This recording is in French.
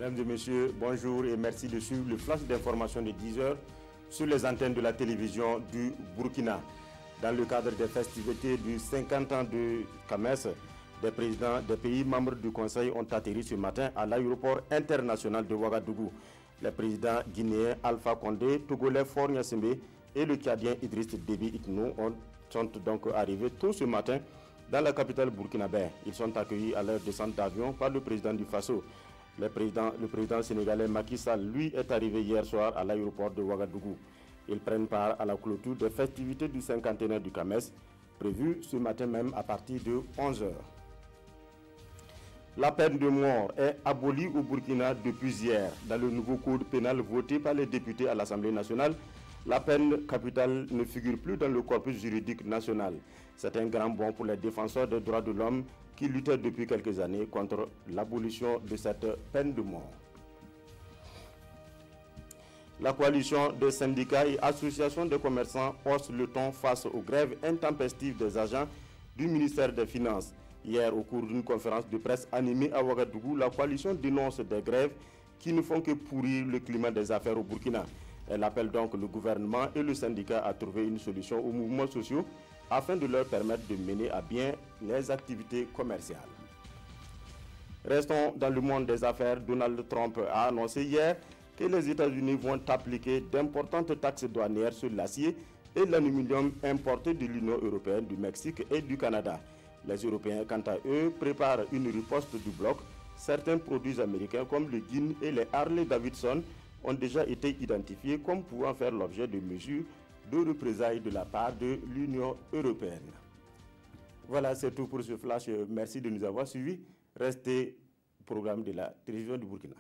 Mesdames et messieurs, bonjour et merci de suivre le flash d'information de 10 heures sur les antennes de la télévision du Burkina. Dans le cadre des festivités du 50 ans de CAMES, des présidents des pays membres du Conseil ont atterri ce matin à l'aéroport international de Ouagadougou. Les présidents guinéens Alpha Condé, togolais Faure Gnassingbé et le Tchadien Idriss Déby Itno sont donc arrivés tôt ce matin dans la capitale burkinabé. Ils sont accueillis à leur descente d'avion par le président du Faso. Le président sénégalais Macky Sall, lui, est arrivé hier soir à l'aéroport de Ouagadougou. Ils prennent part à la clôture des festivités du cinquantenaire du CAMES, prévues ce matin même à partir de 11 h. La peine de mort est abolie au Burkina depuis hier. Dans le nouveau code pénal voté par les députés à l'Assemblée nationale, la peine capitale ne figure plus dans le corpus juridique national. C'est un grand bond pour les défenseurs des droits de l'homme qui luttaient depuis quelques années contre l'abolition de cette peine de mort. La coalition des syndicats et associations de commerçants hausse le ton face aux grèves intempestives des agents du ministère des Finances. Hier, au cours d'une conférence de presse animée à Ouagadougou, la coalition dénonce des grèves qui ne font que pourrir le climat des affaires au Burkina. Elle appelle donc le gouvernement et le syndicat à trouver une solution aux mouvements sociaux afin de leur permettre de mener à bien les activités commerciales. Restons dans le monde des affaires. Donald Trump a annoncé hier que les États-Unis vont appliquer d'importantes taxes douanières sur l'acier et l'aluminium importés de l'Union européenne, du Mexique et du Canada. Les Européens, quant à eux, préparent une riposte du bloc. Certains produits américains comme le Guin et les Harley-Davidson ont déjà été identifiés comme pouvant faire l'objet de mesures de représailles de la part de l'Union européenne. Voilà, c'est tout pour ce flash. Merci de nous avoir suivis. Restez au programme de la télévision du Burkina.